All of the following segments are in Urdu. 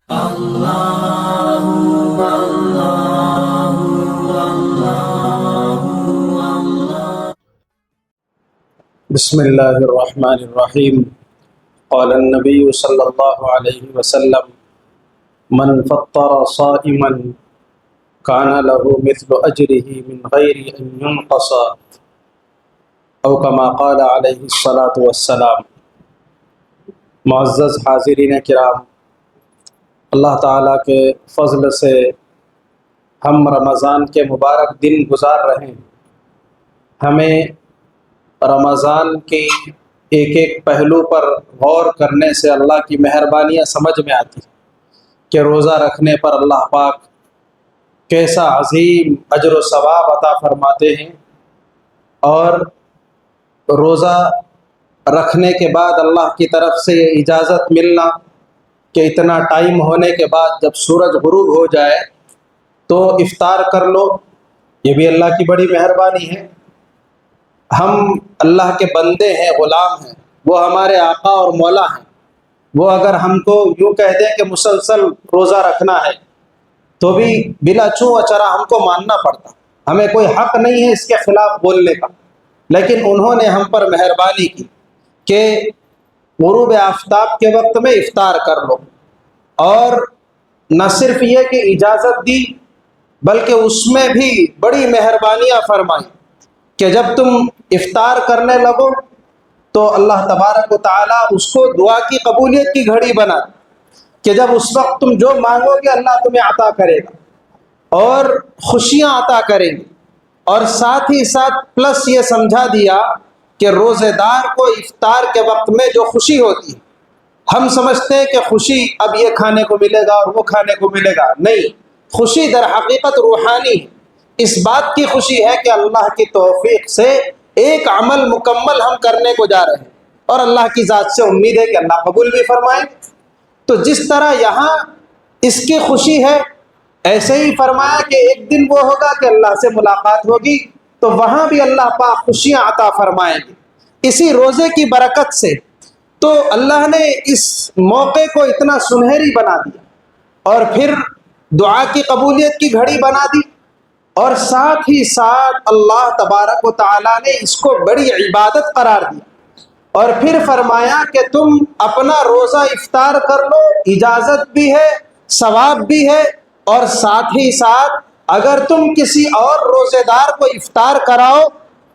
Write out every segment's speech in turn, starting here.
بسم اللہ الرحمن الرحیم قال النبی صلی اللہ علیہ وسلم من فطر صائما کان له مثل اجرہ من غیر ان ينقص او کما قال علیہ الصلاۃ والسلام۔ معزز حاضرین کرام، اللہ تعالیٰ کے فضل سے ہم رمضان کے مبارک دن گزار رہے ہیں۔ ہمیں رمضان کی ایک ایک پہلو پر غور کرنے سے اللہ کی مہربانیاں سمجھ میں آتی کہ روزہ رکھنے پر اللہ پاک کیسا عظیم اجر و ثواب عطا فرماتے ہیں، اور روزہ رکھنے کے بعد اللہ کی طرف سے یہ اجازت ملنا کہ اتنا ٹائم ہونے کے بعد جب سورج غروب ہو جائے تو افطار کر لو، یہ بھی اللہ کی بڑی مہربانی ہے۔ ہم اللہ کے بندے ہیں، غلام ہیں، وہ ہمارے آقا اور مولا ہیں۔ وہ اگر ہم کو یوں کہہ دیں کہ مسلسل روزہ رکھنا ہے تو بھی بلا چوں اچرا ہم کو ماننا پڑتا، ہمیں کوئی حق نہیں ہے اس کے خلاف بولنے کا۔ لیکن انہوں نے ہم پر مہربانی کی کہ غروب آفتاب کے وقت میں افطار کر لو، اور نہ صرف یہ کہ اجازت دی بلکہ اس میں بھی بڑی مہربانیاں فرمائیں کہ جب تم افطار کرنے لگو تو اللہ تبارک و تعالیٰ اس کو دعا کی قبولیت کی گھڑی بنا کہ جب اس وقت تم جو مانگو گے اللہ تمہیں عطا کرے گا اور خوشیاں عطا کریں گے۔ اور ساتھ ہی ساتھ پلس یہ سمجھا دیا کہ روزے دار کو افطار کے وقت میں جو خوشی ہوتی ہے، ہم سمجھتے ہیں کہ خوشی اب یہ کھانے کو ملے گا اور وہ کھانے کو ملے گا، نہیں، خوشی در حقیقت روحانی ہے۔ اس بات کی خوشی ہے کہ اللہ کی توفیق سے ایک عمل مکمل ہم کرنے کو جا رہے ہیں، اور اللہ کی ذات سے امید ہے کہ اللہ قبول بھی فرمائے۔ تو جس طرح یہاں اس کی خوشی ہے، ایسے ہی فرمایا کہ ایک دن وہ ہوگا کہ اللہ سے ملاقات ہوگی، تو وہاں بھی اللہ پاک خوشیاں عطا فرمائیں گے اسی روزے کی برکت سے۔ تو اللہ نے اس موقع کو اتنا سنہری بنا دیا، اور پھر دعا کی قبولیت کی گھڑی بنا دی، اور ساتھ ہی ساتھ اللہ تبارک و تعالیٰ نے اس کو بڑی عبادت قرار دیا، اور پھر فرمایا کہ تم اپنا روزہ افطار کر لو، اجازت بھی ہے، ثواب بھی ہے، اور ساتھ ہی ساتھ اگر تم کسی اور روزے دار کو افطار کراؤ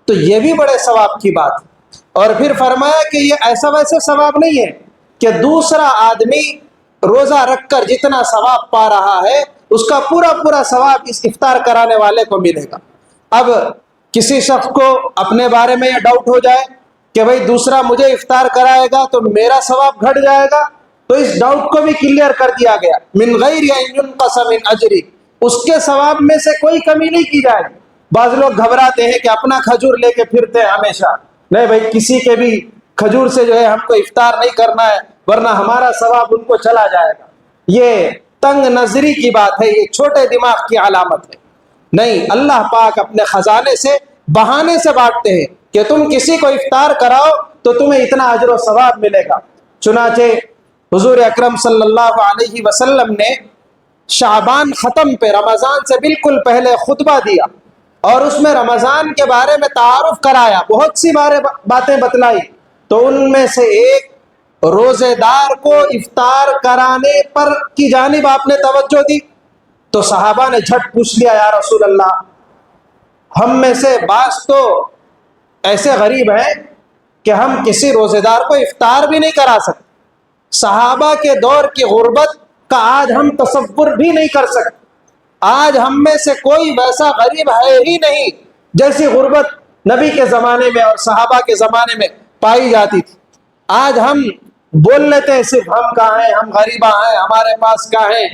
تو یہ بھی بڑے ثواب کی بات ہے۔ اور پھر فرمایا کہ یہ ایسا ویسے ثواب نہیں ہے کہ دوسرا آدمی روزہ رکھ کر جتنا ثواب پا رہا ہے اس کا پورا پورا ثواب اس افطار کرانے والے کو ملے گا۔ اب کسی شخص کو اپنے بارے میں یہ ڈاؤٹ ہو جائے کہ بھئی دوسرا مجھے افطار کرائے گا تو میرا ثواب گھٹ جائے گا، تو اس ڈاؤٹ کو بھی کلیئر کر دیا گیا، من غیر ان ينقص من اجری، اس کے ثواب میں سے کوئی کمی نہیں کی جائے گی۔ بعض لوگ گھبراتے ہیں کہ اپنا کھجور لے کے پھرتے ہیں ہمیشہ، نہیں بھائی، کسی کے بھی کھجور سے جو ہے ہم کو افطار نہیں کرنا ہے ورنہ ہمارا ثواب ان کو چلا جائے گا۔ یہ تنگ نظری کی بات ہے، یہ چھوٹے دماغ کی علامت ہے۔ نہیں، اللہ پاک اپنے خزانے سے بہانے سے بانٹتے ہیں کہ تم کسی کو افطار کراؤ تو تمہیں اتنا اجر و ثواب ملے گا۔ چنانچہ حضور اکرم صلی اللہ علیہ وسلم نے شعبان ختم پہ رمضان سے بالکل پہلے خطبہ دیا، اور اس میں رمضان کے بارے میں تعارف کرایا، بہت سی باتیں بتلائی، تو ان میں سے ایک روزے دار کو افطار کرانے پر کی جانب آپ نے توجہ دی۔ تو صحابہ نے جھٹ پوچھ لیا، یا رسول اللہ، ہم میں سے بعض تو ایسے غریب ہیں کہ ہم کسی روزے دار کو افطار بھی نہیں کرا سکتے۔ صحابہ کے دور کی غربت کا آج ہم تصور بھی نہیں کر سکتے۔ آج ہم میں سے کوئی ویسا غریب ہے ہی نہیں جیسی غربت نبی کے زمانے میں اور صحابہ کے زمانے میں پائی جاتی تھی۔ آج ہم بول لیتے ہیں صرف ہم کہاں ہیں، ہم غریباں ہیں، ہمارے پاس کہاں ہیں،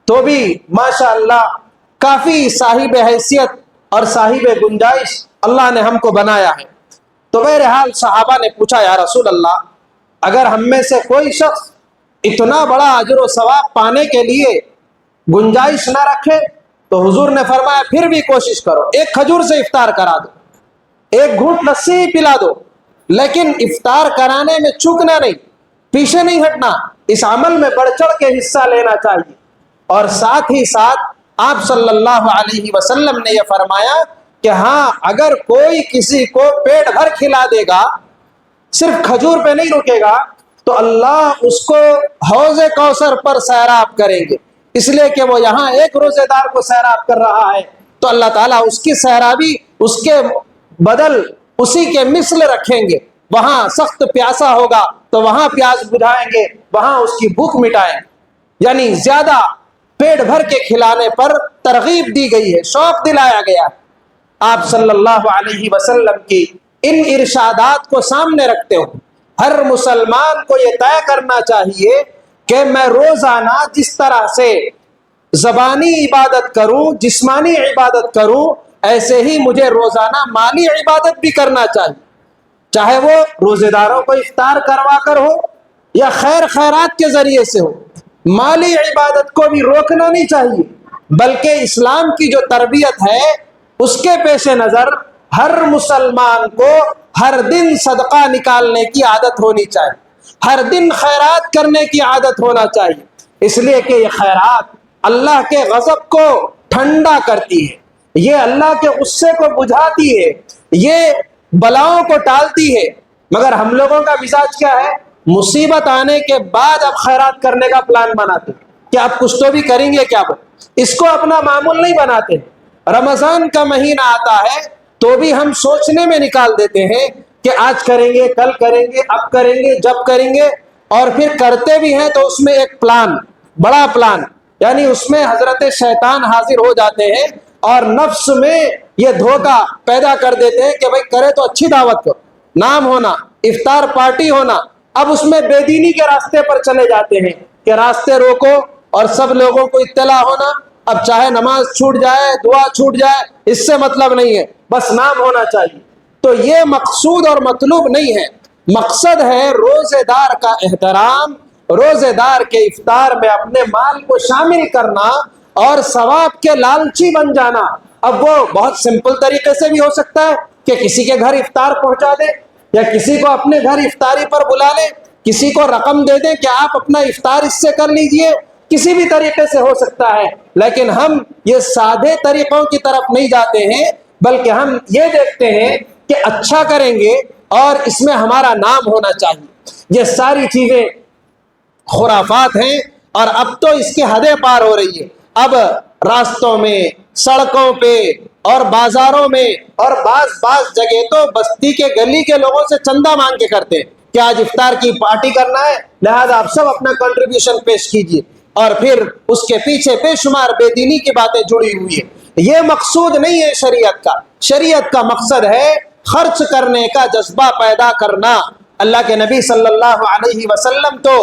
تو بھی ماشاءاللہ کافی صاحب حیثیت اور صاحب گنجائش اللہ نے ہم کو بنایا ہے۔ تو بہرحال صحابہ نے پوچھا، یا رسول اللہ، اگر ہم میں سے کوئی شخص اتنا بڑا اجر و ثواب پانے کے لیے گنجائش نہ رکھے تو حضور نے فرمایا پھر بھی کوشش کرو، ایک کھجور سے افطار کرا دو، ایک گھونٹ لسی پلا دو، لیکن افطار کرانے میں چوکنا نہیں۔ پیچھے نہیں ہٹنا، اس عمل میں بڑھ چڑھ کے حصہ لینا چاہیے۔ اور ساتھ ہی ساتھ آپ صلی اللہ علیہ وسلم نے یہ فرمایا کہ ہاں اگر کوئی کسی کو پیٹ بھر کھلا دے گا، صرف کھجور پہ نہیں رکے گا، تو اللہ اس کو حوض کوثر پر سیراب کریں گے، اس لیے کہ وہ یہاں ایک روزے دار کو سیراب کر رہا ہے، تو اللہ تعالیٰ اس کی سیرابی اس کے بدل اسی کے مثل رکھیں گے۔ وہاں سخت پیاسا ہوگا تو وہاں پیاس بجھائیں گے، وہاں اس کی بھوک مٹائیں گے۔ یعنی زیادہ پیٹ بھر کے کھلانے پر ترغیب دی گئی ہے، شوق دلایا گیا ہے۔ آپ صلی اللہ علیہ وسلم کی ان ارشادات کو سامنے رکھتے ہو ہر مسلمان کو یہ طے کرنا چاہیے کہ میں روزانہ جس طرح سے زبانی عبادت کروں، جسمانی عبادت کروں، ایسے ہی مجھے روزانہ مالی عبادت بھی کرنا چاہیے، چاہے وہ روزے داروں کو افطار کروا کر ہو یا خیر خیرات کے ذریعے سے ہو۔ مالی عبادت کو بھی روکنا نہیں چاہیے، بلکہ اسلام کی جو تربیت ہے اس کے پیش نظر ہر مسلمان کو ہر دن صدقہ نکالنے کی عادت ہونی چاہیے، ہر دن خیرات کرنے کی عادت ہونا چاہیے، اس لیے کہ یہ خیرات اللہ کے غضب کو ٹھنڈا کرتی ہے، یہ اللہ کے غصے کو بجھاتی ہے، یہ بلاؤں کو ٹالتی ہے۔ مگر ہم لوگوں کا مزاج کیا ہے؟ مصیبت آنے کے بعد اب خیرات کرنے کا پلان بناتے کہ اب کچھ تو بھی کریں گے کیا، اس کو اپنا معمول نہیں بناتے۔ رمضان کا مہینہ آتا ہے تو بھی ہم سوچنے میں نکال دیتے ہیں کہ آج کریں گے، کل کریں گے، اب کریں گے، جب کریں گے، اور پھر کرتے بھی ہیں تو اس میں ایک پلان، بڑا پلان، یعنی اس میں حضرت شیطان حاضر ہو جاتے ہیں اور نفس میں یہ دھوکہ پیدا کر دیتے ہیں کہ بھائی کرے تو اچھی دعوت کرو، نام ہونا، افطار پارٹی ہونا۔ اب اس میں بے دینی کے راستے پر چلے جاتے ہیں کہ راستے روکو اور سب لوگوں کو اطلاع ہونا، اب چاہے نماز چھوٹ جائے، دعا چھوٹ جائے، اس سے مطلب نہیں ہے، بس نام ہونا چاہیے۔ تو یہ مقصود اور مطلوب نہیں ہے، مقصد ہے روزے دار کا احترام، روزے دار کے افطار میں اپنے مال کو شامل کرنا اور ثواب کے لالچی بن جانا۔ اب وہ بہت سمپل طریقے سے بھی ہو سکتا ہے کہ کسی کے گھر افطار پہنچا دے، یا کسی کو اپنے گھر افطاری پر بلا لے، کسی کو رقم دے دیں کہ آپ اپنا افطار اس سے کر لیجئے، کسی بھی طریقے سے ہو سکتا ہے۔ لیکن ہم یہ سادے طریقوں کی طرف نہیں جاتے ہیں، بلکہ ہم یہ دیکھتے ہیں کہ اچھا کریں گے اور اس میں ہمارا نام ہونا چاہیے۔ یہ ساری چیزیں خرافات ہیں، اور اب تو اس کی حدیں پار ہو رہی ہے۔ اب راستوں میں، سڑکوں پہ اور بازاروں میں اور بعض جگہ تو بستی کے گلی کے لوگوں سے چندہ مانگ کے کرتے ہیں کہ آج افطار کی پارٹی کرنا ہے، لہذا آپ سب اپنا کنٹریبیوشن پیش کیجیے، اور پھر اس کے پیچھے بے شمار بے دینی کی باتیں جڑی ہوئی ہیں۔ یہ مقصود نہیں ہے شریعت کا۔ شریعت کا مقصد ہے خرچ کرنے کا جذبہ پیدا کرنا۔ اللہ کے نبی صلی اللہ علیہ وسلم تو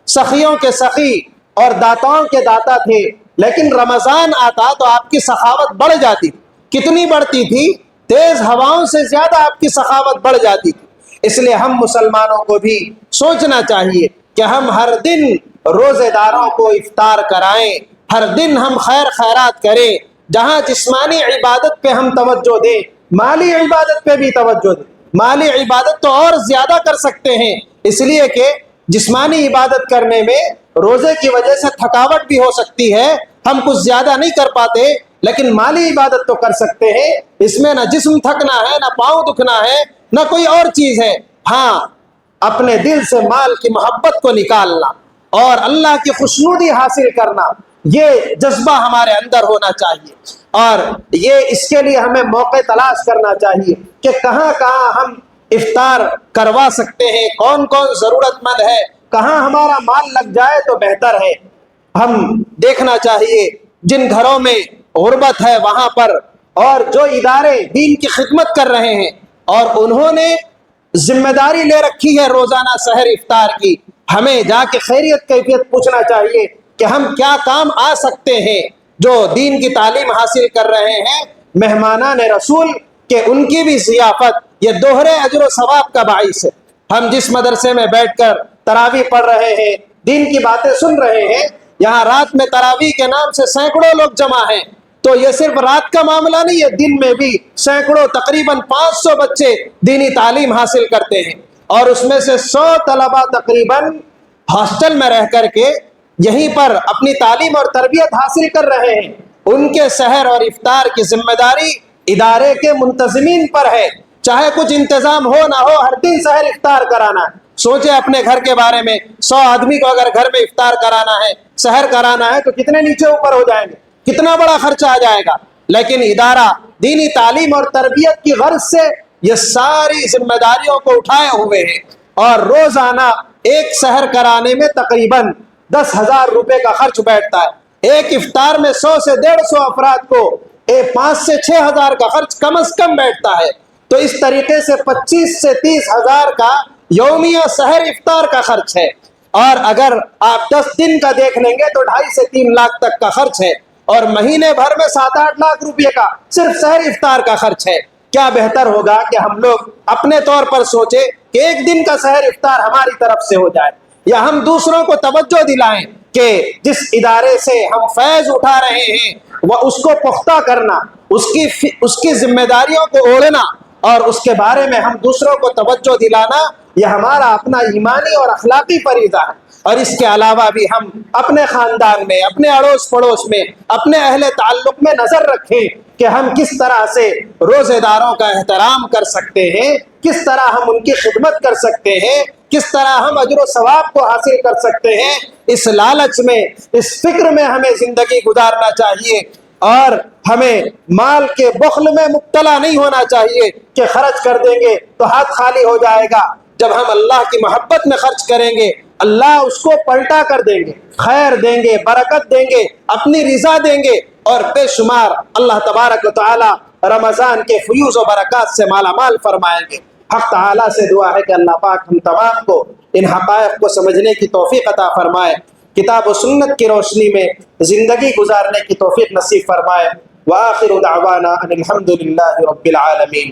سخیوں کے سخی اور داتاؤں کے داتا تھے، لیکن رمضان آتا تو آپ کی سخاوت بڑھ جاتی تھی۔ کتنی بڑھتی تھی؟ تیز ہواؤں سے زیادہ آپ کی سخاوت بڑھ جاتی تھی۔ اس لیے ہم مسلمانوں کو بھی سوچنا چاہیے کہ ہم ہر دن روزے داروں کو افطار کرائیں، ہر دن ہم خیر خیرات کریں، جہاں جسمانی عبادت پہ ہم توجہ دیں، مالی عبادت پہ بھی توجہ دیں۔ مالی عبادت تو اور زیادہ کر سکتے ہیں، اس لیے کہ جسمانی عبادت کرنے میں روزے کی وجہ سے تھکاوٹ بھی ہو سکتی ہے، ہم کچھ زیادہ نہیں کر پاتے، لیکن مالی عبادت تو کر سکتے ہیں۔ اس میں نہ جسم تھکنا ہے، نہ پاؤں دکھنا ہے، نہ کوئی اور چیز ہے۔ ہاں، اپنے دل سے مال کی محبت کو نکالنا اور اللہ کی خوشنودی حاصل کرنا، یہ جذبہ ہمارے اندر ہونا چاہیے، اور یہ اس کے لیے ہمیں موقع تلاش کرنا چاہیے کہ کہاں کہاں ہم افطار کروا سکتے ہیں، کون کون ضرورت مند ہے، کہاں ہمارا مال لگ جائے تو بہتر ہے۔ ہم دیکھنا چاہیے جن گھروں میں غربت ہے وہاں پر، اور جو ادارے دین کی خدمت کر رہے ہیں اور انہوں نے ذمہ داری لے رکھی ہے روزانہ سحر افطار کی، ہمیں جا کے خیریت کیفیت پوچھنا چاہیے کہ ہم کیا کام آ سکتے ہیں۔ جو دین کی تعلیم حاصل کر رہے ہیں، مہمانان رسول، کہ ان کی بھی ضیافت یہ دوہرے اجر و ثواب کا باعث ہے۔ ہم جس مدرسے میں بیٹھ کر تراویح پڑھ رہے ہیں، دین کی باتیں سن رہے ہیں، یہاں رات میں تراویح کے نام سے سینکڑوں لوگ جمع ہیں، تو یہ صرف رات کا معاملہ نہیں ہے، دن میں بھی سینکڑوں، تقریباً 500 بچے دینی تعلیم حاصل کرتے ہیں، اور اس میں سے 100 طلبہ تقریباً ہاسٹل میں رہ کر کے یہیں پر اپنی تعلیم اور تربیت حاصل کر رہے ہیں، ان کے سحر اور افطار کی ذمہ داری ادارے کے منتظمین پر ہے۔ چاہے کچھ انتظام ہو نہ ہو، ہر دن سحر افطار کرانا ہے۔ سوچے اپنے گھر کے بارے میں، 100 آدمی کو اگر گھر میں افطار کرانا ہے، سحر کرانا ہے، تو کتنے نیچے اوپر ہو جائیں گے، کتنا بڑا خرچہ آ جائے گا۔ لیکن ادارہ دینی تعلیم اور تربیت کی غرض سے یہ ساری ذمہ داریوں کو اٹھائے ہوئے ہیں، اور روزانہ ایک سحر کرانے میں تقریباً 10,000 روپے کا خرچ بیٹھتا ہے۔ ایک افطار میں 100 سے 150 افراد کو 5 سے 6,000 کا خرچ کم از کم بیٹھتا ہے۔ تو اس طریقے سے 25 سے 30,000 کا یومیہ سحر افطار کا خرچ ہے، اور اگر آپ 10 دن کا دیکھ لیں گے تو 2.5 سے 3 لاکھ تک کا خرچ ہے، اور مہینے بھر میں 7-8 لاکھ روپے کا صرف سحر افطار کا خرچ ہے۔ کیا بہتر ہوگا کہ ہم لوگ اپنے طور پر سوچیں کہ ایک دن کا سحر افطار ہماری طرف سے ہو جائے، یا ہم دوسروں کو توجہ دلائیں کہ جس ادارے سے ہم فیض اٹھا رہے ہیں وہ اس کو پختہ کرنا، اس کی ذمہ داریوں کو اوڑھنا، اور اس کے بارے میں ہم دوسروں کو توجہ دلانا، یہ ہمارا اپنا ایمانی اور اخلاقی فریضہ ہے۔ اور اس کے علاوہ بھی ہم اپنے خاندان میں، اپنے اڑوس پڑوس میں، اپنے اہل تعلق میں نظر رکھیں کہ ہم کس طرح سے روزے داروں کا احترام کر سکتے ہیں، کس طرح ہم ان کی خدمت کر سکتے ہیں، کس طرح ہم اجر و ثواب کو حاصل کر سکتے ہیں۔ اس لالچ میں، اس فکر میں ہمیں زندگی گزارنا چاہیے، اور ہمیں مال کے بخل میں مبتلا نہیں ہونا چاہیے کہ خرچ کر دیں گے تو ہاتھ خالی ہو جائے گا۔ جب ہم اللہ کی محبت میں خرچ کریں گے، اللہ اس کو پلٹا کر دیں گے، خیر دیں گے، برکت دیں گے، اپنی رضا دیں گے، اور بے شمار اللہ تبارک و تعالی رمضان کے فیوز و برکات سے مالا مال فرمائیں گے۔ حق تعالی سے دعا ہے کہ اللہ پاک ہم تمام کو ان حقائق کو سمجھنے کی توفیق عطا فرمائے، کتاب و سنت کی روشنی میں زندگی گزارنے کی توفیق نصیب فرمائے۔ وآخر دعوانا ان الحمد للہ رب العالمین۔